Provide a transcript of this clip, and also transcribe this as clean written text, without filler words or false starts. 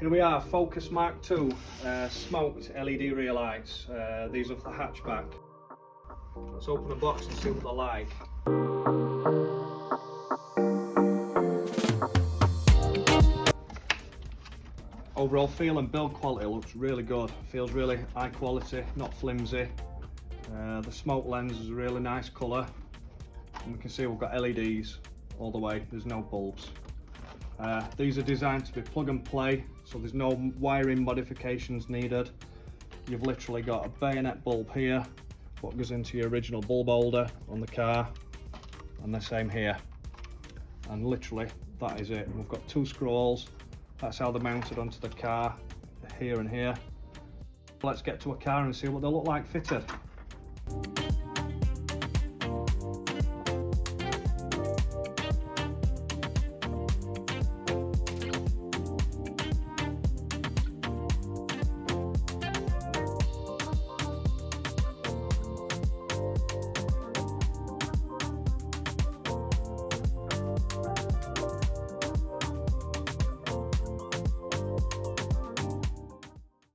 Here we are, Focus Mark 2 smoked LED rear lights. These are for the hatchback. Let's open the box and see what they're like. Overall feel and build quality looks really good. Feels really high quality, not flimsy. The smoke lens is a really nice colour. And we can see we've got LEDs all the way, there's no bulbs. These are designed to be plug and play, so there's no wiring modifications needed. You've literally got a bayonet bulb here, what goes into your original bulb holder on the car, and the same here. And literally, that is it. We've got 2 screw holes. That's how they're mounted onto the car, here and here. Let's get to a car and see what they look like fitted.